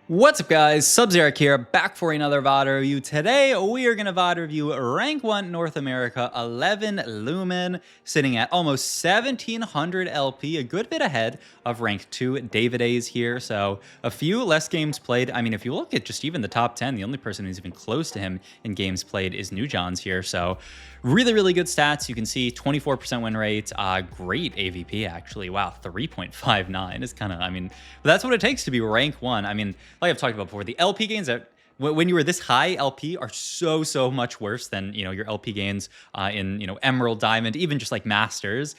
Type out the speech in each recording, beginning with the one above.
What's up, guys? Sub-Zero here, back for another VOD review. Today, we are going to VOD review Rank 1 North America 11 Lumen, sitting at almost 1,700 LP, a good bit ahead of Rank 2 David A's here. So, a few less games played. I mean, if you look at just even the top 10, the only person who's even close to him in games played is New John's here. So, really good stats. You can see 24% win rate, great AVP, actually. Wow, 3.59 is kind of, but that's what it takes to be Rank 1. I mean, like I've talked about before, the LP gains that when you were this high LP are so much worse than your LP gains in Emerald, Diamond, even just like Masters.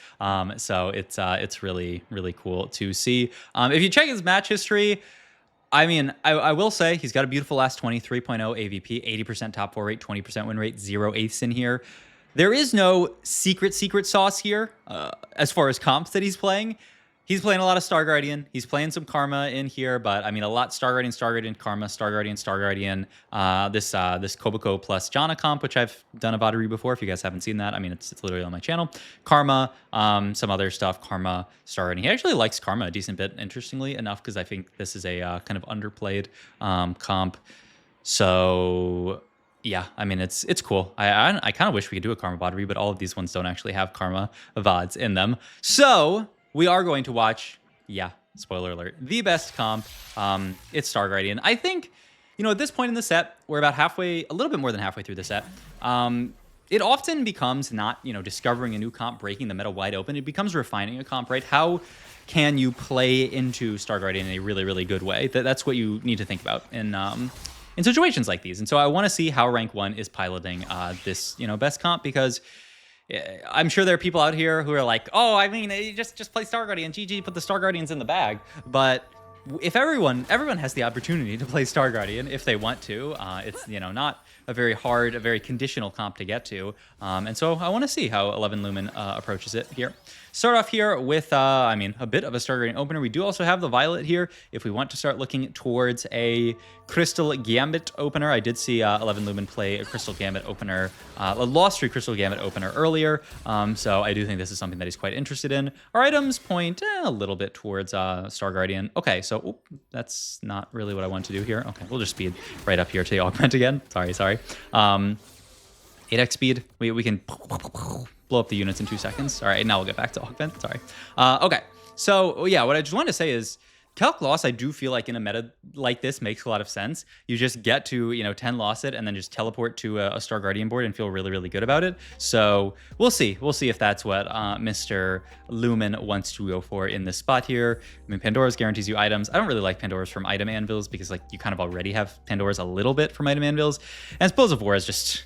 So it's really cool to see. If you check his match history, I mean, I will say he's got a beautiful last 20, 3.0 AVP, 80% top 4 rate, 20% win rate, 0 eighths in here. There is no secret sauce here as far as comps that he's playing. He's playing a lot of Star Guardian. He's playing some Karma in here, but I mean a lot Star Guardian, Karma, Star Guardian. This Koboko plus Janna comp, which I've done a VOD review before. If you guys haven't seen that, I mean it's literally on my channel. Karma, some other stuff. Karma, Star Guardian. He actually likes Karma a decent bit, interestingly enough, because I think this is a kind of underplayed comp. So yeah, I mean, it's cool. I kind of wish we could do a Karma VOD review, but all of these ones don't actually have Karma VODs in them. So we are going to watch, yeah, spoiler alert, the best comp. It's Star Guardian. I think, at this point in the set, we're about halfway, a little bit more than halfway through the set. It often becomes not, discovering a new comp, breaking the meta wide open. It becomes refining a comp, right? How can you play into Star Guardian in a really good way? That's what you need to think about in situations like these. And so I want to see how Rank 1 is piloting this, best comp, because I'm sure there are people out here who are like, oh, I mean, just play Star Guardian, GG, put the Star Guardians in the bag. But if everyone has the opportunity to play Star Guardian if they want to, it's, not a very hard, a very conditional comp to get to. And so I want to see how 11 Lumen approaches it here. Start off here with, a bit of a Star Guardian opener. We do also have the Violet here if we want to start looking towards a Crystal Gambit opener. I did see 11 Lumen play a Crystal Gambit opener, a Lost Street Crystal Gambit opener earlier. So I do think this is something that he's quite interested in. Our items point a little bit towards Star Guardian. Okay, so that's not really what I want to do here. Okay, we'll just speed right up here to the augment again. Sorry. 8x speed. We can blow up the units in 2 seconds. All right, now we'll get back to augment. Sorry. Okay, so yeah, what I just wanted to say is Calc Loss, I do feel like in a meta like this makes a lot of sense. You just get to, 10 loss it and then just teleport to a Star Guardian board and feel really good about it. So we'll see. We'll see if that's what Mr. Lumen wants to go for in this spot here. I mean, Pandora's guarantees you items. I don't really like Pandora's from item anvils because you kind of already have Pandora's a little bit from item anvils. And Spoils of War is just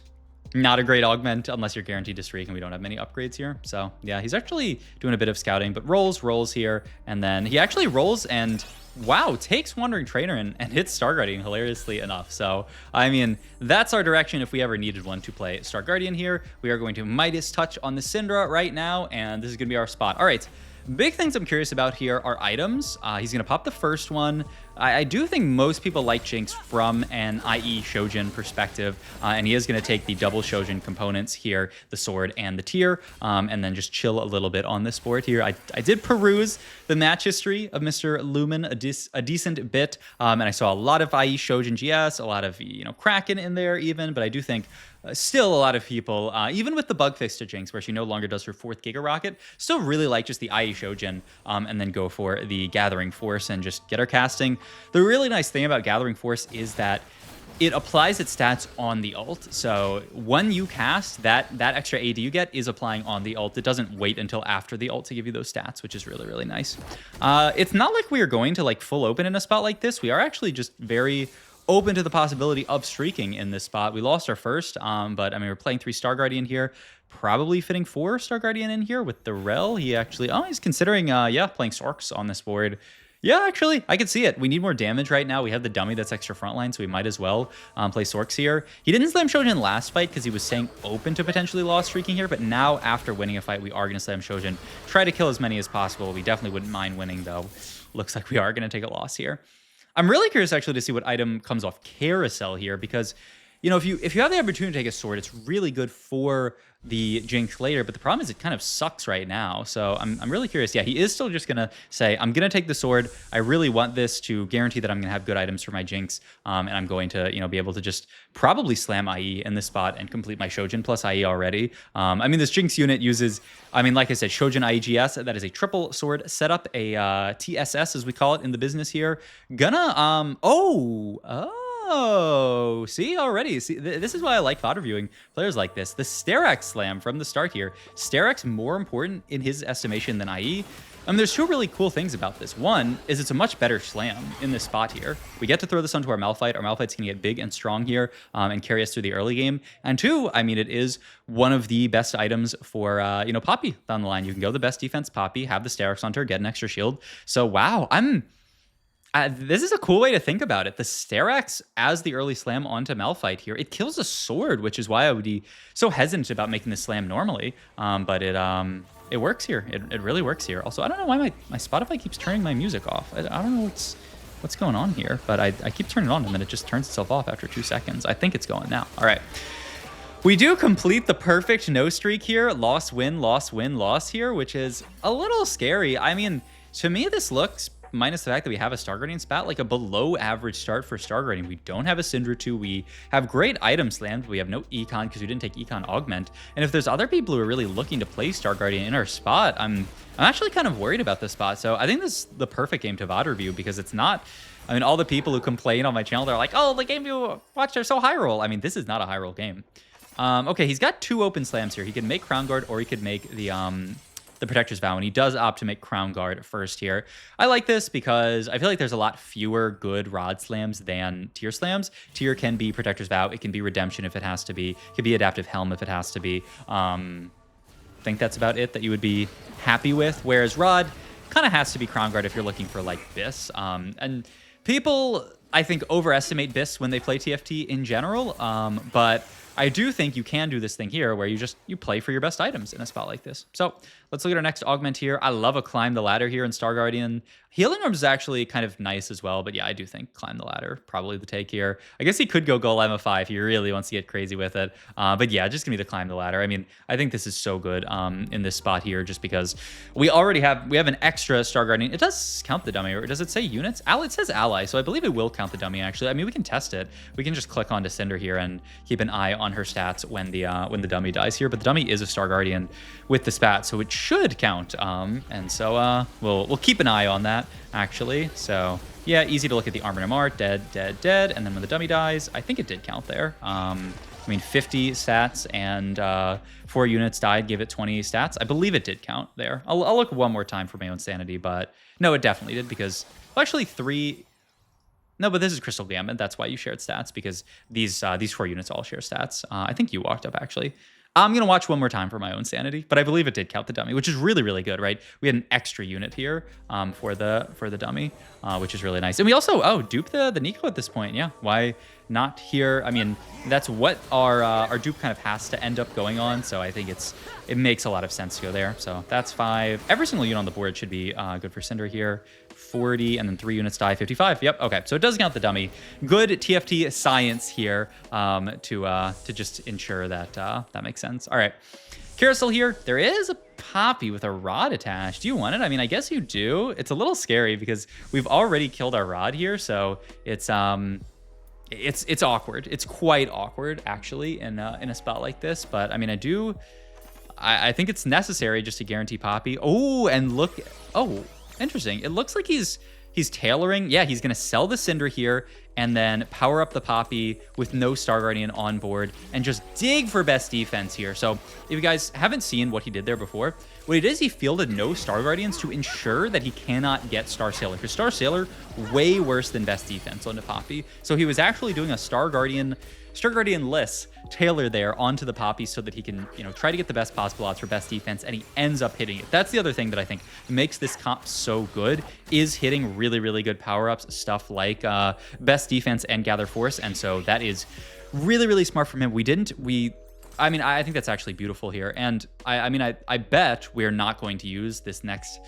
not a great augment unless you're guaranteed to streak, and we don't have many upgrades here. So yeah, he's actually doing a bit of scouting, but rolls here, and then he actually rolls and wow, takes Wandering Trainer and hits Star Guardian hilariously enough. So I mean, that's our direction if we ever needed one to play Star Guardian here. We are going to Midas Touch on the Syndra right now, and this is gonna be our spot. All right. Big things I'm curious about here are items. He's going to pop the first one. I do think most people like Jinx from an IE Shojin perspective, and he is going to take the double Shojin components here, the sword and the tier, and then just chill a little bit on this board here. I did peruse the match history of Mr. Lumen a decent bit, and I saw a lot of IE Shojin GS, a lot of Kraken in there even, but I do think still a lot of people, even with the bug fix to Jinx, where she no longer does her 4th Giga Rocket, still really like just the IE Shojin, and then go for the Gathering Force and just get her casting. The really nice thing about Gathering Force is that it applies its stats on the ult. So when you cast, that extra AD you get is applying on the ult. It doesn't wait until after the ult to give you those stats, which is really nice. It's not like we are going to full open in a spot like this. We are actually just very open to the possibility of streaking in this spot. We lost our first, but I mean, we're playing 3 Star Guardian here, probably fitting 4 Star Guardian in here with the Rel. He actually, he's considering, playing Sorks on this board. Yeah, actually, I could see it. We need more damage right now. We have the dummy that's extra frontline, so we might as well play Sorks here. He didn't slam Shojin last fight because he was saying open to potentially loss streaking here, but now after winning a fight, we are going to slam Shojin. Try to kill as many as possible. We definitely wouldn't mind winning, though. Looks like we are going to take a loss here. I'm really curious, actually, to see what item comes off Carousel here, because you know, if you have the opportunity to take a sword, it's really good for the Jinx later, but the problem is it kind of sucks right now. So I'm really curious. Yeah, he is still just gonna say, I'm gonna take the sword. I really want this to guarantee that I'm gonna have good items for my Jinx, and I'm going to, you know, be able to just probably slam IE in this spot and complete my Shojin plus IE already. I mean, this Jinx unit uses, I mean, like I said, Shojin IEGS. That is a triple sword setup, a TSS as we call it in the business here. Gonna Oh, see already. See, this is why I like VOD reviewing players like this. The Sterak's slam from the start here. Sterak's more important in his estimation than IE. I mean, there's two really cool things about this. One is it's a much better slam in this spot here. We get to throw this onto our Malphite. Our Malphite's going to get big and strong here and carry us through the early game. And two, I mean, it is one of the best items for, you know, Poppy down the line. You can go the best defense Poppy, have the Sterak's on her, get an extra shield. So, wow, this is a cool way to think about it. The Sterak's as the early slam onto Malphite here. It kills a sword, which is why I would be so hesitant about making the slam normally. But it works here. It really works here. Also, I don't know why my Spotify keeps turning my music off. I don't know what's going on here, but I keep turning it on and then it just turns itself off after 2 seconds. I think it's going now. All right. We do complete the perfect no streak here. Loss, win, loss, win, loss here, which is a little scary. I mean, to me, this looks, minus the fact that we have a Star Guardian spat, like a below average start for Star Guardian. We don't have a Syndra 2. We have great item slammed. We have no Econ because we didn't take Econ Augment. And if there's other people who are really looking to play Star Guardian in our spot, I'm actually kind of worried about this spot. So I think this is the perfect game to VOD review because it's not, I mean, all the people who complain on my channel, they're like, oh, the game you watched are so high roll. I mean, this is not a high roll game. Okay, he's got 2 open slams here. He can make Crown Guard or he could make the Protector's Vow, and he does opt to make Crown Guard first here. I like this because I feel like there's a lot fewer good Rod slams than Tier slams. Tier can be Protector's Vow, it can be Redemption if it has to be, it can be Adaptive Helm if it has to be. I think that's about it that you would be happy with, whereas Rod kind of has to be Crown Guard if you're looking for like this. And people, I think, overestimate this when they play TFT in general, but I do think you can do this thing here where you play for your best items in a spot like this. So let's look at our next augment here. I love a Climb the Ladder here in Star Guardian. Healing Arms is actually kind of nice as well, but yeah, I do think Climb the Ladder, probably the take here. I guess he could go Golem of 5 if he really wants to get crazy with it. But yeah, just give me the Climb the Ladder. I mean, I think this is so good in this spot here just because we have an extra Star Guardian. It does count the dummy, or does it say units? It says ally, so I believe it will count the dummy actually. I mean, we can test it. We can just click on Cinder here and keep an eye on her stats when the dummy dies here. But the dummy is a Star Guardian with the spat, so it should count. And so we'll keep an eye on that actually. So yeah, easy to look at the Armor MR, dead, dead, dead, and then when the dummy dies, I think it did count there. I mean, 50 stats and 4 units died, give it 20 stats. I believe it did count there. I'll look one more time for my own sanity, but no, it definitely did because, well, actually 3. No, but this is Crystal Gambit. That's why you shared stats, because these 4 units all share stats. I think you walked up, actually. I'm going to watch one more time for my own sanity, but I believe it did count the dummy, which is really, really good, right? We had an extra unit here for the dummy, which is really nice. And we also, dupe the Nico at this point. Yeah, why not here? I mean, that's what our dupe kind of has to end up going on, so I think it makes a lot of sense to go there. So that's 5. Every single unit on the board should be good for Cinder here. 40, and then 3 units die, 55. Yep, okay, so it does count the dummy. Good TFT science here to just ensure that that makes sense. All right, Carousel here. There is a Poppy with a Rod attached. Do you want it? I mean, I guess you do. It's a little scary because we've already killed our Rod here, so it's awkward. It's quite awkward, actually, in a spot like this, but I mean, I think it's necessary just to guarantee Poppy. Oh, and look, interesting. It looks like he's tailoring. Yeah, he's going to sell the Cinder here and then power up the Poppy with no Star Guardian on board and just dig for best defense here. So if you guys haven't seen what he did there before, what he did is he fielded no Star Guardians to ensure that he cannot get Star Sailor. Because Star Sailor, way worse than best defense onto Poppy. So he was actually doing a Star Guardian-less Taylor there onto the Poppy so that he can, try to get the best possible odds for best defense, and he ends up hitting it. That's the other thing that I think makes this comp so good, is hitting really, really good power-ups, stuff like best defense and gather force, and so that is really, really smart from him. I think that's actually beautiful here, and I bet we're not going to use this next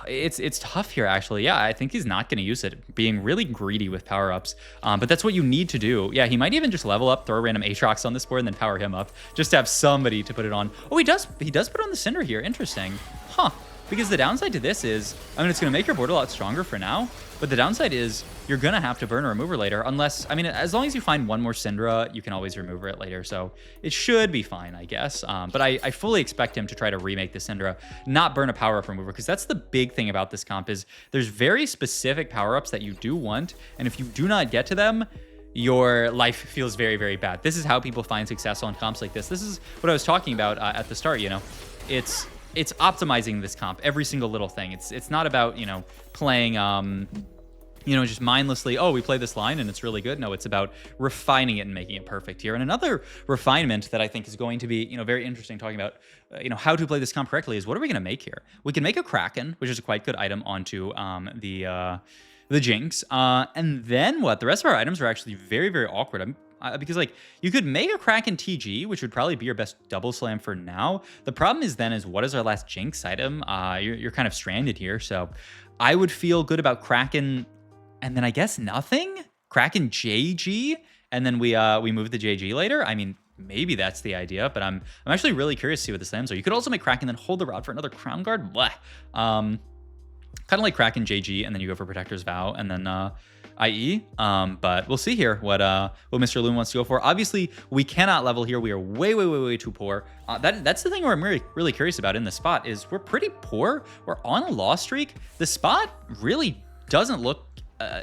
It's tough here, actually. Yeah, I think he's not going to use it, being really greedy with power-ups. But that's what you need to do. Yeah, he might even just level up, throw a random Aatrox on this board, and then power him up, just to have somebody to put it on. Oh, he does put on the Cinder here. Interesting. Huh. Because the downside to this is, I mean, it's going to make your board a lot stronger for now, but the downside is you're going to have to burn a remover later, unless, I mean, as long as you find one more Syndra, you can always remove it later, so it should be fine, I guess. But I fully expect him to try to remake the Syndra, not burn a power-up remover, because that's the big thing about this comp is there's very specific power-ups that you do want, and if you do not get to them, your life feels very, very bad. This is how people find success on comps like this. This is what I was talking about at the start, you know. It's optimizing this comp, every single little thing. It's not about, you know, playing, you know, just mindlessly, oh, we play this line and it's really good. No, it's about refining it and making it perfect here. And another refinement that I think is going to be, you know, very interesting talking about, you know, how to play this comp correctly is what are we going to make here? We can make a Kraken, which is a quite good item onto the Jinx. And then what? The rest of our items are actually very, very awkward. Because, like, you could make a Kraken TG, which would probably be your best double slam for now. The problem is then is what is our last Jinx item? You're kind of stranded here. So I would feel good about Kraken, and then I guess nothing? Kraken JG, and then we move the JG later? I mean, maybe that's the idea, but I'm actually really curious to see what the slams are. You could also make Kraken, then hold the rod for another Crown Guard. Bleh. Kind of like Kraken JG, and then you go for Protector's Vow, and then IE, but we'll see here what Mr. Loom wants to go for. Obviously, we cannot level here. We are way, way, way, way too poor. That's the thing where I'm really curious about in the spot is we're pretty poor. We're on a loss streak. The spot really doesn't look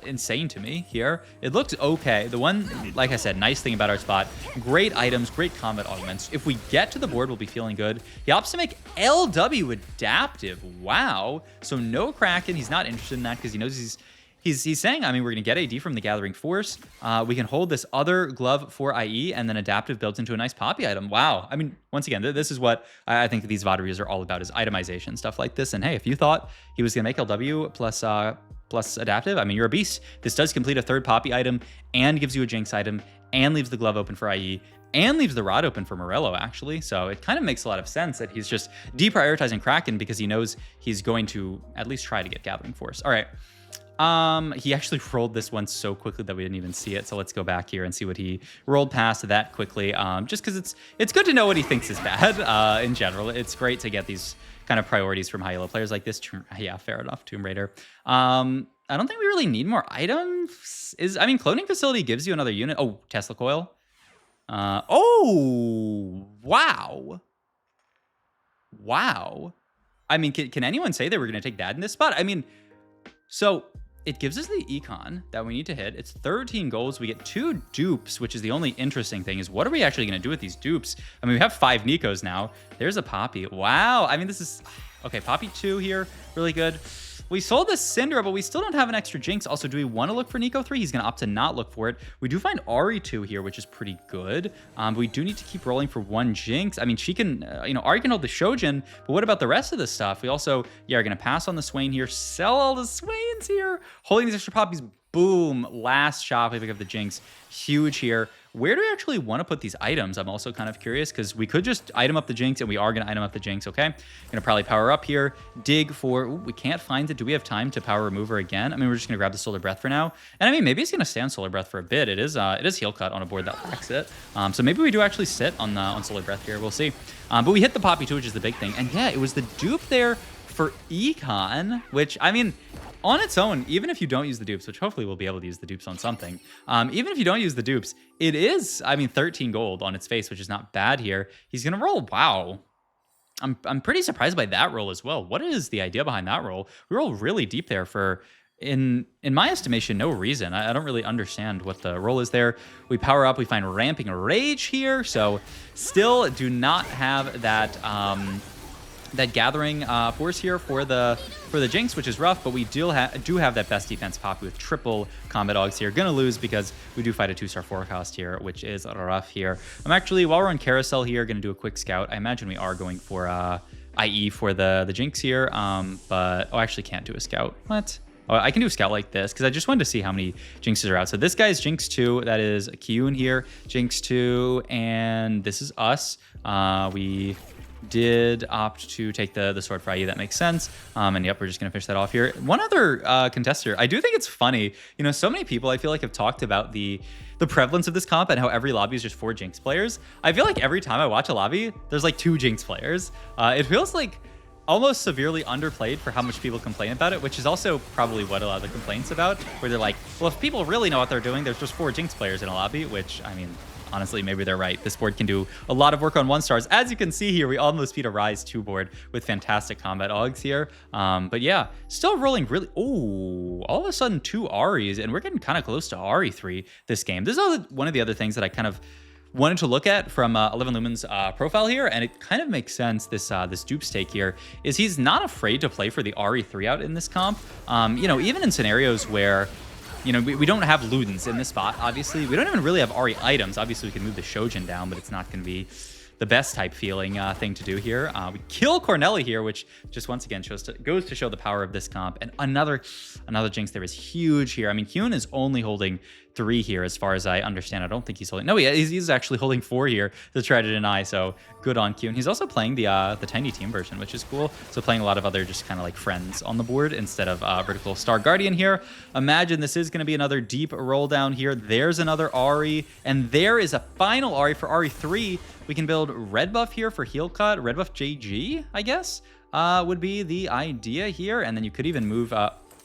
insane to me here. It looks okay. The one, like I said, nice thing about our spot, great items, great combat augments. If we get to the board, we'll be feeling good. He opts to make LW adaptive. Wow. So no Kraken. He's not interested in that because he knows he's saying, I mean, we're going to get AD from the Gathering Force. We can hold this other glove for IE, and then adaptive built into a nice Poppy item. Wow. I mean, once again, this is what I think these VOD reviews are all about, is itemization, stuff like this. And hey, if you thought he was going to make LW plus adaptive, I mean, you're a beast. This does complete a third Poppy item and gives you a Jinx item and leaves the glove open for IE and leaves the rod open for Morello, actually. So it kind of makes a lot of sense that he's just deprioritizing Kraken because he knows he's going to at least try to get Gathering Force. All right. He actually rolled this one so quickly that we didn't even see it. So let's go back here and see what he rolled past that quickly. Just because it's good to know what he thinks is bad. In general, it's great to get these kind of priorities from high elo players like this. Yeah, fair enough. Tomb Raider. I don't think we really need more items. I mean, cloning facility gives you another unit. Oh, Tesla coil. Oh, wow. Wow. I mean, can anyone say that we're going to take that in this spot? I mean, so it gives us the econ that we need to hit. It's 13 goals. We get 2 dupes, which is the only interesting thing is what are we actually going to do with these dupes? I mean, we have 5 Nikos now. There's a Poppy. Wow. I mean, this is... Okay, Poppy 2 here. Really good. We sold the Syndra, but we still don't have an extra Jinx. Also, do we want to look for Nico 3? He's going to opt to not look for it. We do find Ari 2 here, which is pretty good. But we do need to keep rolling for 1 Jinx. I mean, she can, you know, Ari can hold the Shojin, but what about the rest of the stuff? We also, yeah, are going to pass on the Swain here, sell all the Swains here, holding these extra Poppies. Boom, last shot, we pick up the Jinx. Huge here. Where do we actually want to put these items? I'm also kind of curious because we could just item up the Jinx, and we are going to item up the Jinx, okay? Gonna probably power up here, dig for... Ooh, we can't find it. Do we have time to power remover again? I mean, we're just going to grab the Solar Breath for now. And I mean, maybe it's going to stay on Solar Breath for a bit. It is Heal Cut on a board that lacks it. So maybe we do actually sit on Solar Breath here. We'll see. But we hit the Poppy too, which is the big thing. And yeah, it was the dupe there for Econ, which, I mean... On its own, even if you don't use the dupes, which hopefully we'll be able to use the dupes on something, even if you don't use the dupes, it is, I mean, 13 gold on its face, which is not bad here. He's going to roll, wow. I'm pretty surprised by that roll as well. What is the idea behind that roll? We roll really deep there for, in my estimation, no reason. I don't really understand what the roll is there. We power up, we find Ramping Rage here, so still do not have that... that Gathering Force here for the Jinx, which is rough, but we do have that best defense Poppy with triple combat augs here. Gonna lose because we do fight a 2-star forecast here, which is rough here. I'm actually, while we're on Carousel here, gonna do a quick scout. I imagine we are going for IE for the Jinx here, but I actually can't do a scout. What? Oh, I can do a scout like this because I just wanted to see how many Jinxes are out. So this guy's Jinx 2, that is Kyun here, Jinx 2, and this is us. We did opt to take the sword for IE. That makes sense. And yep, we're just going to finish that off here. One other contester. I do think it's funny. You know, so many people I feel like have talked about the prevalence of this comp and how every lobby is just 4 Jinx players. I feel like every time I watch a lobby, there's like 2 Jinx players. It feels like almost severely underplayed for how much people complain about it, which is also probably what a lot of the complaints about, where they're like, well, if people really know what they're doing, there's just 4 Jinx players in a lobby, which, I mean, honestly, maybe they're right. This board can do a lot of work on 1-stars. As you can see here, we almost beat a Rise 2 board with fantastic combat Augs here. But yeah, still rolling really... Oh, all of a sudden 2 Aries, and we're getting kind of close to Ari 3 this game. This is one of the other things that I kind of wanted to look at from 11 Lumen's profile here, and it kind of makes sense. This Dupes take here is he's not afraid to play for the RE3 out in this comp. You know, even in scenarios where, you know, we don't have Ludens in this spot, obviously. We don't even really have RE items. Obviously, we can move the Shojin down, but it's not going to be the best type feeling thing to do here. We kill Corneli here, which just once again goes to show the power of this comp. And another Jinx there is huge here. I mean, Kyun is only holding 3 here, as far as I understand. I don't think he's holding... No, he's actually holding 4 here to try to deny, so good on Kyun. He's also playing the Tiny Team version, which is cool. So playing a lot of other just kind of like friends on the board instead of Vertical Star Guardian here. Imagine this is going to be another deep roll down here. There's another Ahri, and there is a final Ahri for Ahri 3. We can build red buff here for heal cut. Red buff JG, I guess, would be the idea here. And then you could even move...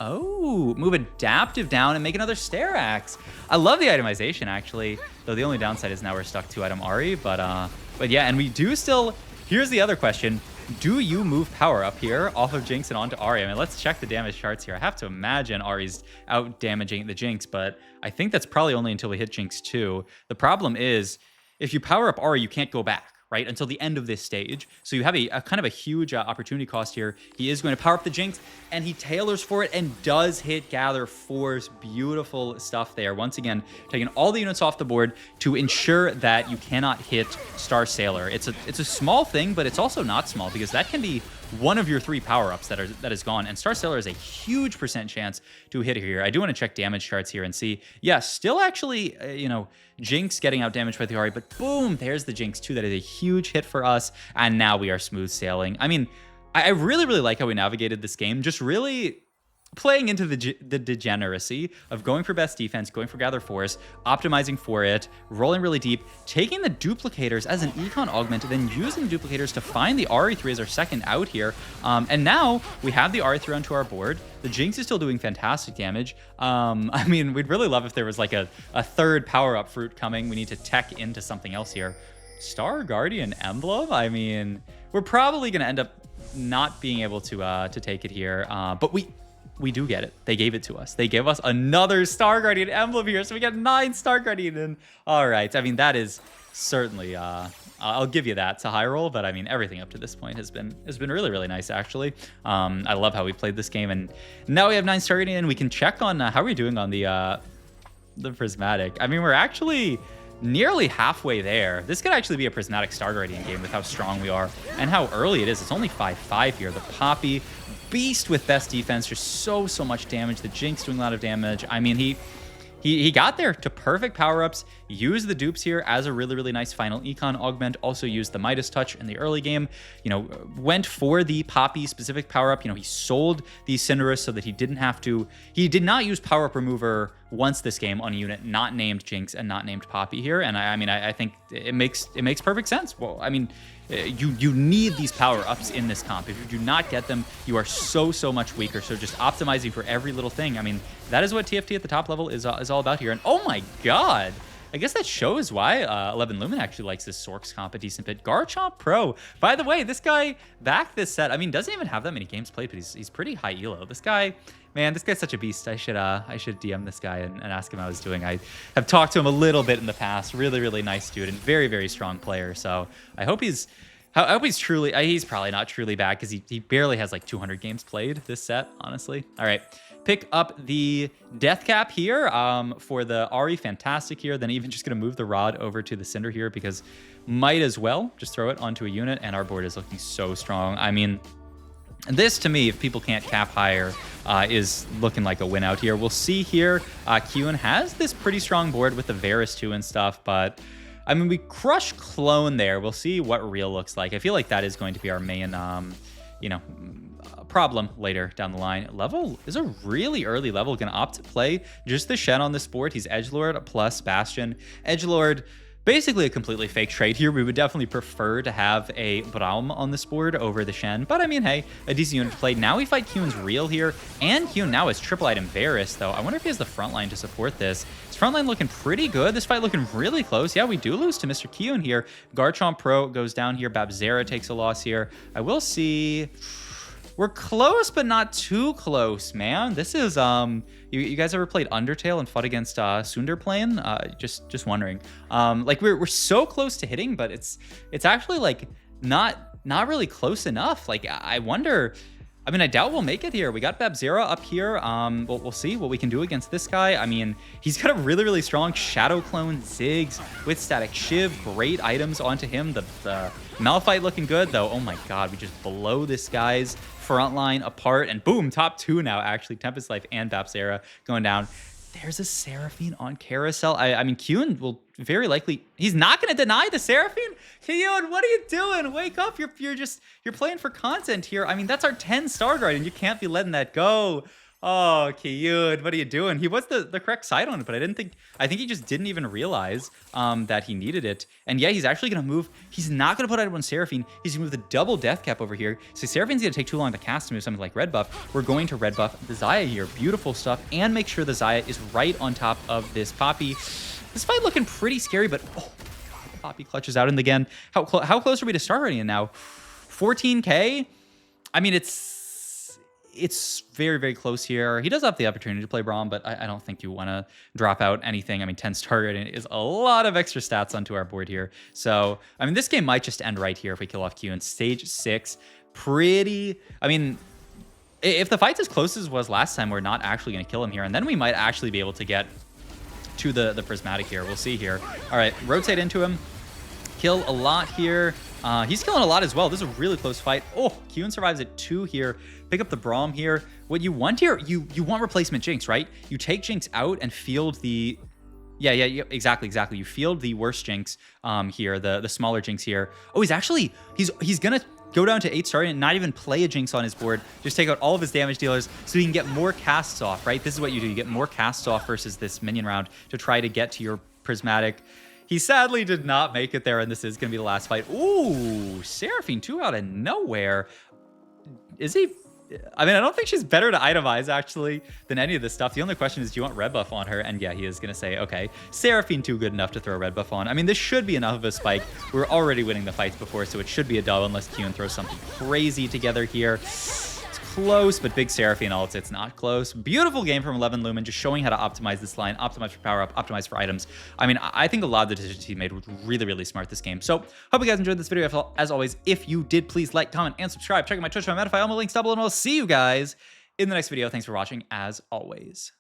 move adaptive down and make another Stair Axe. I love the itemization, actually, though the only downside is now we're stuck 2-item Ahri. But yeah, and we do still... Here's the other question. Do you move power up here off of Jinx and onto Ahri? I mean, let's check the damage charts here. I have to imagine Ahri's out damaging the Jinx, but I think that's probably only until we hit Jinx 2. The problem is, if you power up Ahri, you can't go back, right, until the end of this stage. So you have a kind of a huge opportunity cost here. He is going to power up the Jinx, and he tailors for it and does hit Gather Force. Beautiful stuff there. Once again, taking all the units off the board to ensure that you cannot hit Star Sailor. It's a small thing, but it's also not small, because that can be one of your 3 power-ups that is gone, and Star Sailor is a huge % chance to hit here. I do want to check damage charts here and see. Yeah, still actually, you know, Jinx getting out damaged by the Ahri, but boom, there's the Jinx too. That is a huge hit for us, and now we are smooth sailing. I mean, I really, really like how we navigated this game. Just really playing into the degeneracy of going for best defense, going for Gather Force, optimizing for it, rolling really deep, taking the duplicators as an econ augment, then using the duplicators to find the RE3 as our second out here. And now we have the RE3 onto our board. The Jinx is still doing fantastic damage. I mean, we'd really love if there was like a third power-up fruit coming. We need to tech into something else here. Star Guardian Emblem? I mean, we're probably going to end up not being able to take it here, but we do get it. They gave it to us. They gave us another Star Guardian emblem here, so we got 9 Star Guardian. And all right, I mean, that is certainly I'll give you that. It's a high roll, but I mean, everything up to this point has been really, really nice, actually. I love how we played this game, and now we have 9 Star Guardian, and we can check on how are we doing on the prismatic. I mean, we're actually nearly halfway there. This could actually be a prismatic Star Guardian game with how strong we are and how early it is. It's only 5-5 here. The Poppy beast with best defense, just so much damage. The Jinx doing a lot of damage. I mean, he got there to perfect power-ups, used the dupes here as a really, really nice final econ augment, also used the Midas Touch in the early game, you know, went for the Poppy specific power-up. You know, he sold the Cinderace so that he didn't have to, he did not use power-up remover once this game on a unit not named Jinx and not named Poppy here. And I mean, I think it makes perfect sense. Well, I mean, you need these power-ups in this comp. If you do not get them, you are so much weaker. So just optimizing for every little thing. I mean, that is what TFT at the top level is all about here. And oh my god, I guess that shows why 11 Lumen actually likes this Sorks comp a decent bit. Garchomp Pro. By the way, this guy back this set, I mean, doesn't even have that many games played, but he's pretty high elo. This guy, man, this guy's such a beast. I should DM this guy and ask him how he's doing. I have talked to him a little bit in the past. Really nice dude and very strong player. So I hope he's truly, he's probably not truly bad because he barely has like 200 games played this set, honestly. All right, pick up the Death Cap here for the Ahri. Fantastic here. Then even just going to move the Rod over to the Cinder here because might as well just throw it onto a unit, and our board is looking so strong. I mean, this, to me, if people can't cap higher, is looking like a win out here. We'll see here. Kyun has this pretty strong board with the Varus too and stuff, but I mean, we crush clone there. We'll see what real looks like. I feel like that is going to be our main, you know, problem later down the line. Level is a really early level. Gonna opt to play just the Shen on this board. He's Edgelord plus Bastion. Edgelord, basically a completely fake trade here. We would definitely prefer to have a Braum on this board over the Shen. But I mean, hey, a decent unit to play. Now we fight Kyun's real here. And Kyun now has triple item Varus, though. I wonder if he has the front line to support this. His front line looking pretty good. This fight looking really close. Yeah, we do lose to Mr. Kyun here. Garchomp Pro goes down here. Babzera takes a loss here. I will see... We're close, but not too close, man. This is, you guys ever played Undertale and fought against Sunderplane? Just wondering. Like, we're so close to hitting, but it's actually, like, not really close enough. Like, I wonder... I mean, I doubt we'll make it here. We got Babzera up here. We'll see what we can do against this guy. I mean, he's got a really, really strong Shadow Clone, Ziggs with Static Shiv. Great items onto him. The Malphite looking good, though. Oh my god, we just blow this guy's front line apart. And boom, top two now, actually. Tempest Life and Babzera going down. There's a Seraphine on Carousel. I mean, Kyun will very likely... He's not going to deny the Seraphine? Kyun, what are you doing? Wake up. You're playing for content here. I mean, that's our 10-star guard, and you can't be letting that go. Oh, Kyun, what are you doing? He was the correct side on it, but I think he just didn't even realize that he needed it. And yeah, he's actually going to move. He's not going to put out one Seraphine. He's going to move the double death cap over here. So Seraphine's going to take too long to cast to move something like red buff. We're going to red buff the Xayah here. Beautiful stuff. And make sure the Xayah is right on top of this Poppy. This fight looking pretty scary, but oh my god, the Poppy clutches out in the again. How close are we to start already now? 14k? I mean, it's very, very close here. He does have the opportunity to play Braum, but I don't think you want to drop out anything. I mean, 10-star rating is a lot of extra stats onto our board here. So, I mean, this game might just end right here if we kill off Q in stage 6. Pretty... I mean, if the fight's as close as was last time, we're not actually going to kill him here. And then we might actually be able to get to the Prismatic here. We'll see here. All right, rotate into him. Kill a lot here. He's killing a lot as well. This is a really close fight. Oh, Kyun survives at 2 here. Pick up the Braum here. What you want here, you want replacement Jinx, right? You take Jinx out and field the... Yeah, exactly. You field the worst Jinx here, the smaller Jinx here. Oh, he's gonna go down to 8-star and not even play a Jinx on his board. Just take out all of his damage dealers so he can get more casts off, right? This is what you do. You get more casts off versus this minion round to try to get to your Prismatic. He sadly did not make it there, and this is going to be the last fight. Ooh, Seraphine 2 out of nowhere. Is he... I mean, I don't think she's better to itemize, actually, than any of this stuff. The only question is, do you want red buff on her? And yeah, he is going to say, okay, Seraphine 2 good enough to throw red buff on. I mean, this should be enough of a spike. We're already winning the fights before, so it should be a dub unless Kyun throws something crazy together here. Close, but big Seraphine ults, it's not close. Beautiful game from 11 Lumen, just showing how to optimize this line, optimize for power up, optimize for items. I mean, I think a lot of the decisions he made were really, really smart this game. So, hope you guys enjoyed this video. As always, if you did, please like, comment, and subscribe. Check out my Twitch, my Medify, all my links down below, and I'll see you guys in the next video. Thanks for watching, as always.